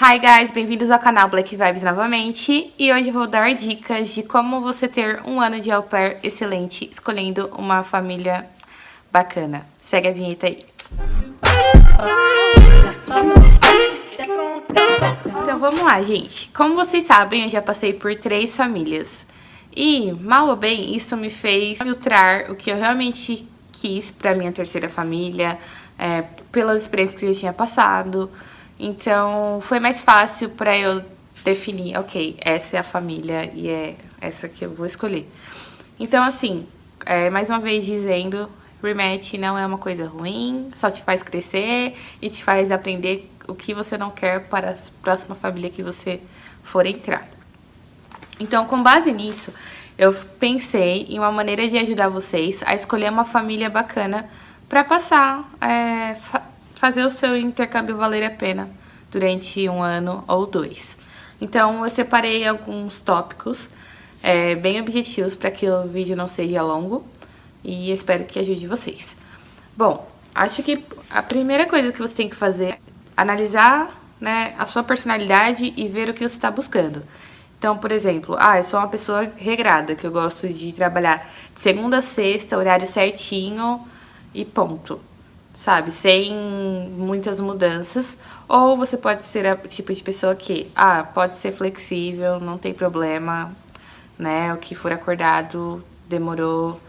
Hi guys, bem-vindos ao canal Black Vibes novamente. E hoje eu vou dar dicas de como você ter um ano de au pair excelente escolhendo uma família bacana. Segue a vinheta aí. Então vamos lá, gente. Como vocês sabem, eu já passei por 3 famílias. E, mal ou bem, isso me fez filtrar o que eu realmente quis pra minha terceira família, pelas experiências que eu já tinha passado. Então, foi mais fácil pra eu definir, ok, essa é a família e é essa que eu vou escolher. Então, assim, mais uma vez dizendo, rematch não é uma coisa ruim, só te faz crescer e te faz aprender o que você não quer para a próxima família que você for entrar. Então, com base nisso, eu pensei em uma maneira de ajudar vocês a escolher uma família bacana para passar, fazer o seu intercâmbio valer a pena durante 1 ano ou 2. Então, eu separei alguns tópicos bem objetivos para que o vídeo não seja longo e espero que ajude vocês. Bom, acho que a primeira coisa que você tem que fazer é analisar, né, a sua personalidade e ver o que você está buscando. Então, por exemplo, eu sou uma pessoa regrada, que eu gosto de trabalhar de segunda a sexta, horário certinho e ponto, sabe? Sem muitas mudanças. Ou você pode ser o tipo de pessoa que, pode ser flexível, não tem problema, né? O que for acordado, demorou,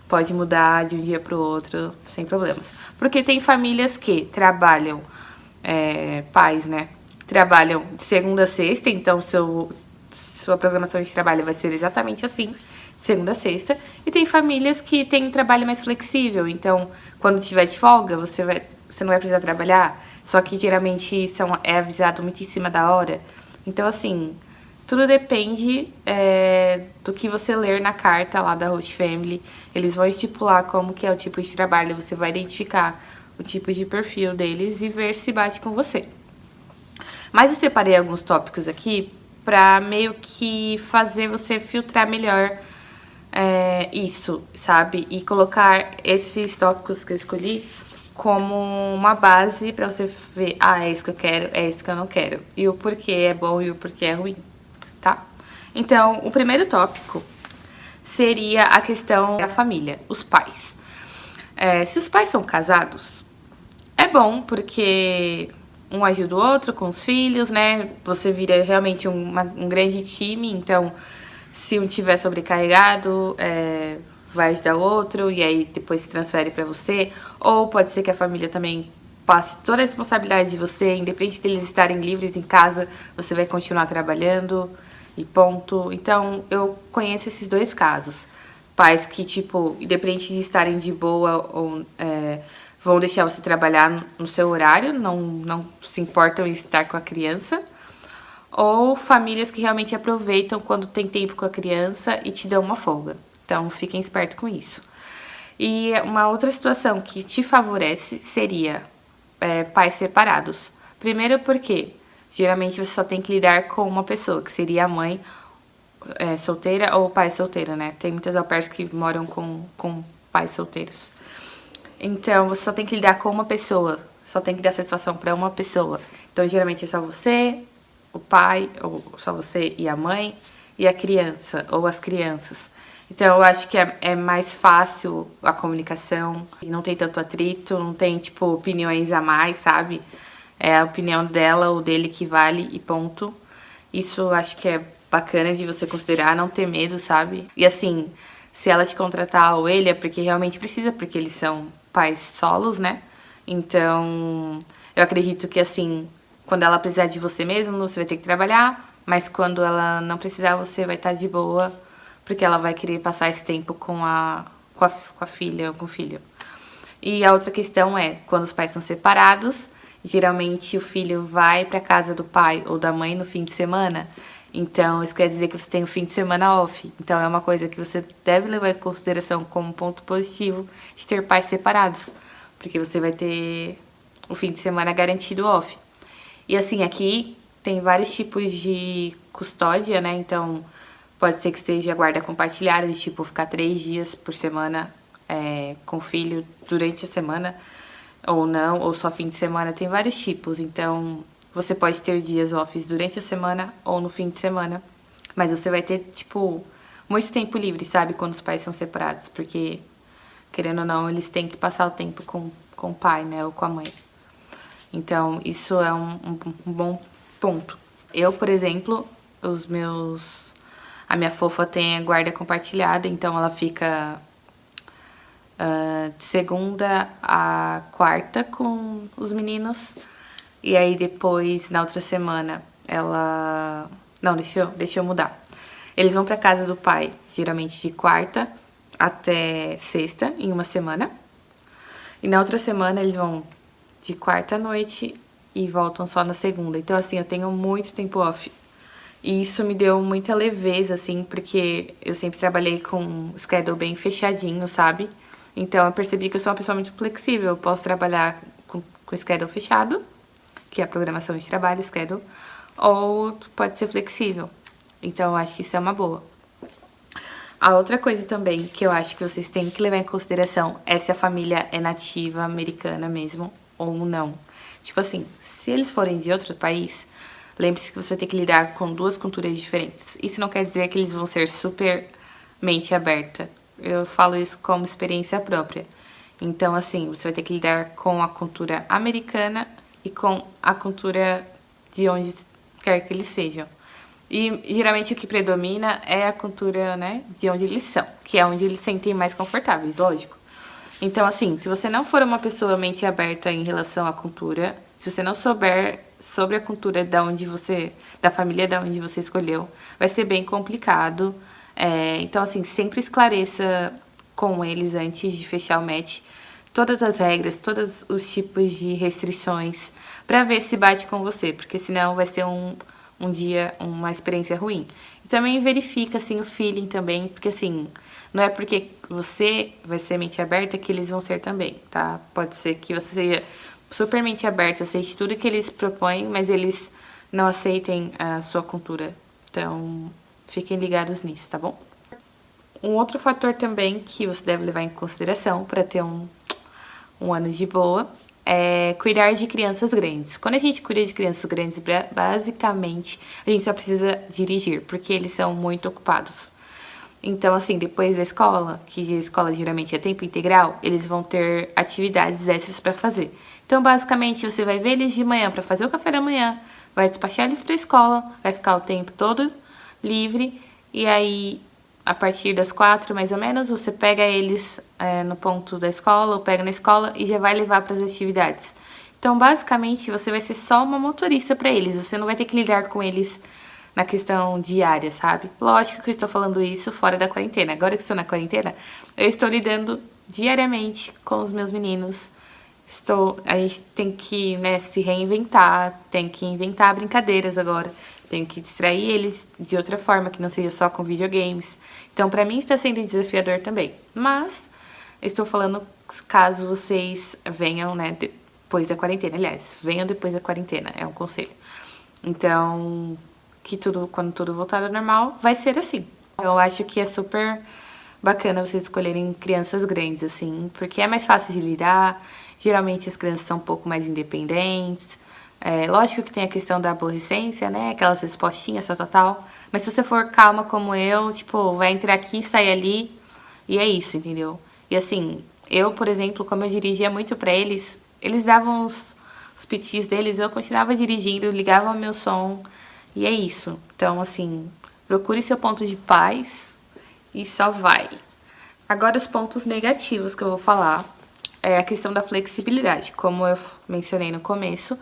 pode mudar de um dia pro outro, sem problemas. Porque tem famílias que trabalham, pais, né? Trabalham de segunda a sexta, então sua programação de trabalho vai ser exatamente assim, segunda a sexta. E tem famílias que têm um trabalho mais flexível, então quando tiver de folga, você não vai precisar trabalhar, só que geralmente é avisado muito em cima da hora. Então, assim, tudo depende do que você ler na carta lá da Host Family. Eles vão estipular como que é o tipo de trabalho, você vai identificar o tipo de perfil deles e ver se bate com você. Mas eu separei alguns tópicos aqui pra meio que fazer você filtrar melhor isso, sabe? E colocar esses tópicos que eu escolhi como uma base pra você ver, é isso que eu quero, é isso que eu não quero. E o porquê é bom e o porquê é ruim, tá? Então, o primeiro tópico seria a questão da família, os pais. Se os pais são casados, é bom porque um ajuda o outro com os filhos, né? Você vira realmente um grande time, então se um tiver sobrecarregado, vai ajudar o outro e aí depois se transfere pra você. Ou pode ser que a família também passe toda a responsabilidade de você, independente deles estarem livres em casa, você vai continuar trabalhando e ponto. Então, eu conheço esses 2 casos. Pais que, tipo, independente de estarem de boa ou vão deixar você trabalhar no seu horário, não se importam em estar com a criança. Ou famílias que realmente aproveitam quando tem tempo com a criança e te dão uma folga. Então, fiquem espertos com isso. E uma outra situação que te favorece seria pais separados. Primeiro porque, geralmente, você só tem que lidar com uma pessoa, que seria a mãe solteira ou o pai solteiro, né? Tem muitas au pairs que moram com pais solteiros. Então, você só tem que lidar com uma pessoa, só tem que dar satisfação pra uma pessoa. Então, geralmente é só você, o pai, ou só você e a mãe, e a criança, ou as crianças. Então, eu acho que é mais fácil a comunicação, e não tem tanto atrito, não tem, tipo, opiniões a mais, sabe? É a opinião dela ou dele que vale e ponto. Isso eu acho que é bacana de você considerar, não ter medo, sabe? E assim, se ela te contratar ou ele, é porque realmente precisa, porque eles são pais solos, né? Então, eu acredito que assim, quando ela precisar de você mesmo, você vai ter que trabalhar, mas quando ela não precisar, você vai estar de boa, porque ela vai querer passar esse tempo com a filha ou com o filho. E a outra questão é, quando os pais são separados, geralmente o filho vai para casa do pai ou da mãe no fim de semana. Então, isso quer dizer que você tem o fim de semana off. Então, é uma coisa que você deve levar em consideração como ponto positivo de ter pais separados. Porque você vai ter o fim de semana garantido off. E assim, aqui tem vários tipos de custódia, né? Então, pode ser que seja guarda compartilhada, de tipo, ficar 3 dias por semana com o filho durante a semana. Ou não, ou só fim de semana. Tem vários tipos. Então, Você pode ter dias off durante a semana ou no fim de semana. Mas você vai ter, tipo, muito tempo livre, sabe? Quando os pais são separados. Porque, querendo ou não, eles têm que passar o tempo com o pai, né? Ou com a mãe. Então, isso é um bom ponto. Eu, por exemplo, a minha fofa tem a guarda compartilhada, então ela fica de segunda a quarta com os meninos. E aí depois, na outra semana, ela... Não, deixa eu mudar. Eles vão pra casa do pai, geralmente de quarta até sexta, em uma semana. E na outra semana eles vão de quarta à noite e voltam só na segunda. Então, assim, eu tenho muito tempo off. E isso me deu muita leveza, assim, porque eu sempre trabalhei com um schedule bem fechadinho, sabe? Então, eu percebi que eu sou uma pessoa muito flexível. Eu posso trabalhar com schedule fechado, que é a programação de trabalho, schedule, ou pode ser flexível. Então, eu acho que isso é uma boa. A outra coisa também que eu acho que vocês têm que levar em consideração é se a família é nativa americana mesmo ou não. Tipo assim, se eles forem de outro país, lembre-se que você vai ter que lidar com duas culturas diferentes. Isso não quer dizer que eles vão ser super mente aberta. Eu falo isso como experiência própria. Então, assim, você vai ter que lidar com a cultura americana e com a cultura de onde quer que eles sejam. E geralmente o que predomina é a cultura, né, de onde eles são, que é onde eles se sentem mais confortáveis, lógico. Então, assim, se você não for uma pessoa mente aberta em relação à cultura, se você não souber sobre a cultura da família da onde você escolheu, vai ser bem complicado. Então, assim, sempre esclareça com eles antes de fechar o match todas as regras, todos os tipos de restrições, pra ver se bate com você, porque senão vai ser um dia, uma experiência ruim. E também verifica, assim, o feeling também, porque, assim, não é porque você vai ser mente aberta que eles vão ser também, tá? Pode ser que você seja super mente aberta, aceite tudo que eles propõem, mas eles não aceitem a sua cultura. Então, fiquem ligados nisso, tá bom? Um outro fator também que você deve levar em consideração para ter um ano de boa é cuidar de crianças grandes. Quando a gente cuida de crianças grandes, basicamente, a gente só precisa dirigir, porque eles são muito ocupados. Então, assim, depois da escola, que a escola geralmente é tempo integral, eles vão ter atividades extras para fazer. Então, basicamente, você vai ver eles de manhã para fazer o café da manhã, vai despachar eles para a escola, vai ficar o tempo todo livre, e aí, a partir das 4, mais ou menos, você pega eles no ponto da escola, ou pega na escola e já vai levar para as atividades. Então, basicamente, você vai ser só uma motorista para eles, você não vai ter que lidar com eles na questão diária, sabe? Lógico que eu estou falando isso fora da quarentena. Agora que estou na quarentena, eu estou lidando diariamente com os meus meninos. A gente tem que, né, se reinventar, tem que inventar brincadeiras agora. Tenho que distrair eles de outra forma, que não seja só com videogames. Então, pra mim, está sendo desafiador também. Mas, estou falando caso vocês venham, né, depois da quarentena. Aliás, venham depois da quarentena, é um conselho. Então, quando tudo voltar ao normal, vai ser assim. Eu acho que é super bacana vocês escolherem crianças grandes, assim, porque é mais fácil de lidar. Geralmente, as crianças são um pouco mais independentes. Lógico que tem a questão da aborrecência, né? Aquelas respostinhas, tal. Mas se você for calma como eu, tipo, vai entrar aqui, sai ali. E é isso, entendeu? E assim, eu, por exemplo, como eu dirigia muito pra eles, eles davam os pitis deles, eu continuava dirigindo, ligava o meu som. E é isso. Então, assim, procure seu ponto de paz e só vai. Agora, os pontos negativos que eu vou falar é a questão da flexibilidade. Como eu mencionei no começo,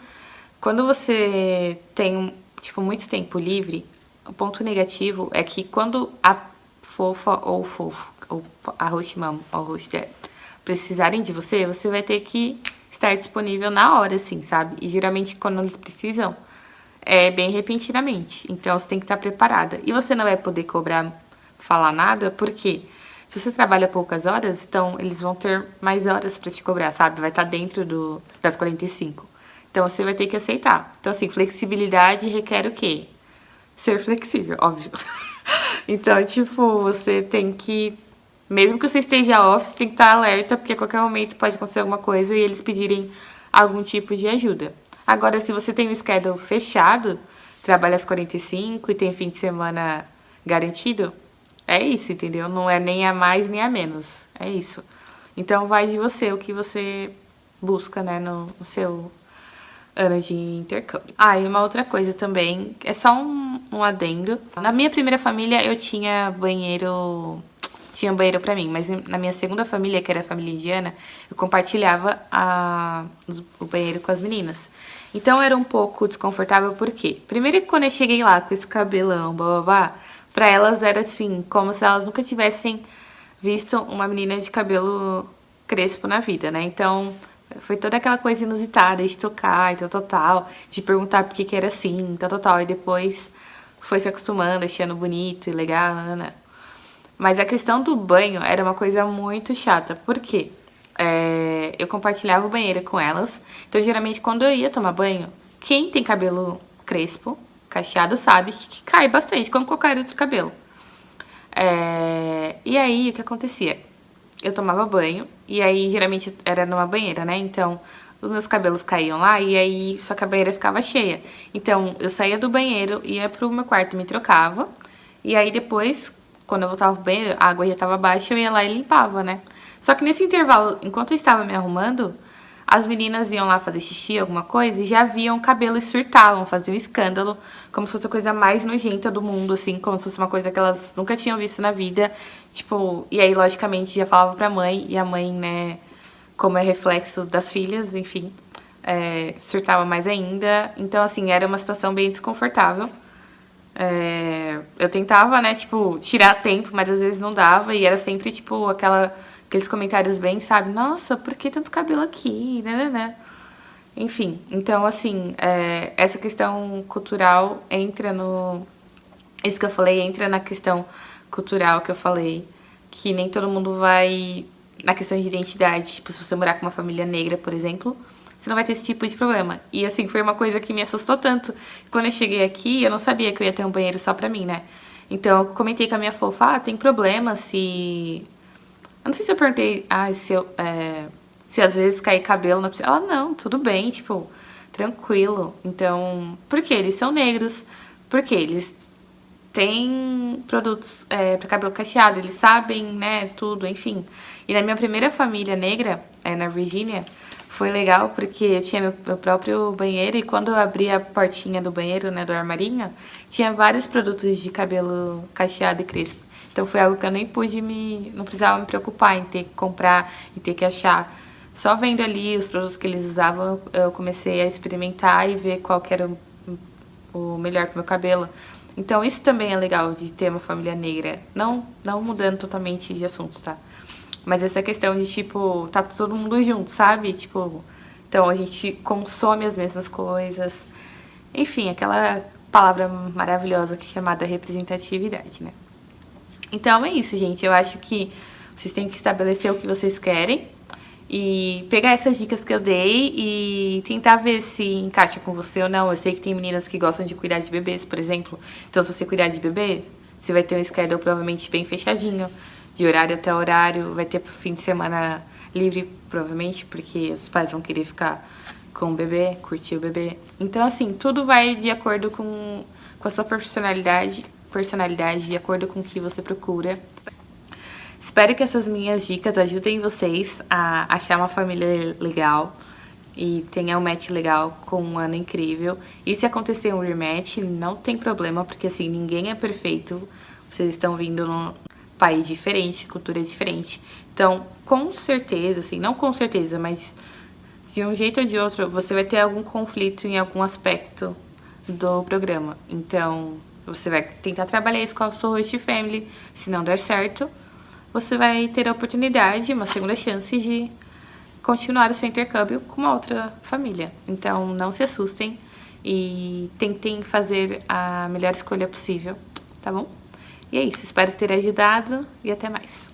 quando você tem, tipo, muito tempo livre, o ponto negativo é que quando a fofa ou o fofo, ou a host mom ou host dad, precisarem de você, você vai ter que estar disponível na hora, assim, sabe? E geralmente quando eles precisam, é bem repentinamente. Então você tem que estar preparada. E você não vai poder falar nada, porque se você trabalha poucas horas, então eles vão ter mais horas pra te cobrar, sabe? Vai estar dentro das 45. Então, você vai ter que aceitar. Então, assim, flexibilidade requer o quê? Ser flexível, óbvio. Então, tipo, você tem que... Mesmo que você esteja off, você tem que estar alerta, porque a qualquer momento pode acontecer alguma coisa e eles pedirem algum tipo de ajuda. Agora, se você tem um schedule fechado, trabalha às 45 e tem fim de semana garantido, é isso, entendeu? Não é nem a mais nem a menos, é isso. Então vai de você, o que você busca, né, no seu ano de intercâmbio. Ah, e uma outra coisa também, é só um adendo. Na minha primeira família eu tinha banheiro pra mim, mas na minha segunda família, que era a família indiana, eu compartilhava o banheiro com as meninas. Então era um pouco desconfortável, por quê? Primeiro que quando eu cheguei lá com esse cabelão, bababá, pra elas era assim, como se elas nunca tivessem visto uma menina de cabelo crespo na vida, né? Então foi toda aquela coisa inusitada de tocar e tal, de perguntar por que era assim, tal, e depois foi se acostumando, achando bonito e legal, nanana. Mas a questão do banho era uma coisa muito chata, por quê? Eu compartilhava o banheiro com elas, então geralmente quando eu ia tomar banho, quem tem cabelo crespo, cacheado, sabe que cai bastante, como qualquer outro cabelo. E aí, o que acontecia? Eu tomava banho, e aí geralmente era numa banheira, né? Então, os meus cabelos caíam lá, e aí só que a banheira ficava cheia. Então, eu saía do banheiro, ia pro meu quarto, me trocava, e aí depois, quando eu voltava pro banheiro, a água já tava baixa, eu ia lá e limpava, né? Só que nesse intervalo, enquanto eu estava me arrumando, as meninas iam lá fazer xixi, alguma coisa, e já viam o cabelo e surtavam, faziam escândalo, como se fosse a coisa mais nojenta do mundo, assim, como se fosse uma coisa que elas nunca tinham visto na vida. Tipo, e aí, logicamente, já falava pra mãe, e a mãe, né, como é reflexo das filhas, enfim, surtava mais ainda. Então, assim, era uma situação bem desconfortável. Eu tentava, né, tipo, tirar tempo, mas às vezes não dava, e era sempre, tipo, aqueles comentários bem, sabe? Nossa, por que tanto cabelo aqui? Né? Enfim, então, assim, essa questão cultural entra no... Isso que eu falei entra na questão cultural que eu falei, que nem todo mundo vai... Na questão de identidade, tipo, se você morar com uma família negra, por exemplo, você não vai ter esse tipo de problema. E, assim, foi uma coisa que me assustou tanto. Quando eu cheguei aqui, eu não sabia que eu ia ter um banheiro só pra mim, né? Então, eu comentei com a minha fofa, tem problema se... Eu não sei se eu perguntei, se às vezes cair cabelo na piscina. Ela, não, tudo bem, tipo, tranquilo. Então, por quê? Eles são negros, porque eles têm produtos para cabelo cacheado, eles sabem, né, tudo, enfim. E na minha primeira família negra, na Virgínia, foi legal porque eu tinha meu próprio banheiro e quando eu abri a portinha do banheiro, né, do armarinho, tinha vários produtos de cabelo cacheado e crespo. Então foi algo que eu nem não precisava me preocupar em ter que comprar e ter que achar. Só vendo ali os produtos que eles usavam, eu comecei a experimentar e ver qual que era o melhor para o meu cabelo. Então isso também é legal de ter uma família negra. Não mudando totalmente de assunto, tá? Mas essa questão de, tipo, tá todo mundo junto, sabe? Tipo, então a gente consome as mesmas coisas. Enfim, aquela palavra maravilhosa que é chamada representatividade, né? Então é isso, gente. Eu acho que vocês têm que estabelecer o que vocês querem e pegar essas dicas que eu dei e tentar ver se encaixa com você ou não. Eu sei que tem meninas que gostam de cuidar de bebês, por exemplo. Então, se você cuidar de bebê, você vai ter um schedule provavelmente bem fechadinho, de horário até horário. Vai ter fim de semana livre, provavelmente, porque os pais vão querer ficar com o bebê, curtir o bebê. Então, assim, tudo vai de acordo com a sua personalidade, de acordo com o que você procura. Espero que essas minhas dicas ajudem vocês a achar uma família legal e tenha um match legal com um ano incrível. E se acontecer um rematch, não tem problema, porque assim, ninguém é perfeito. Vocês estão vindo num país diferente, cultura diferente. Então, com certeza, assim, não com certeza, mas de um jeito ou de outro, você vai ter algum conflito em algum aspecto do programa. Então, você vai tentar trabalhar isso com a sua host family. Se não der certo, você vai ter a oportunidade, uma segunda chance de continuar o seu intercâmbio com uma outra família. Então, não se assustem e tentem fazer a melhor escolha possível, tá bom? E é isso, espero ter ajudado e até mais.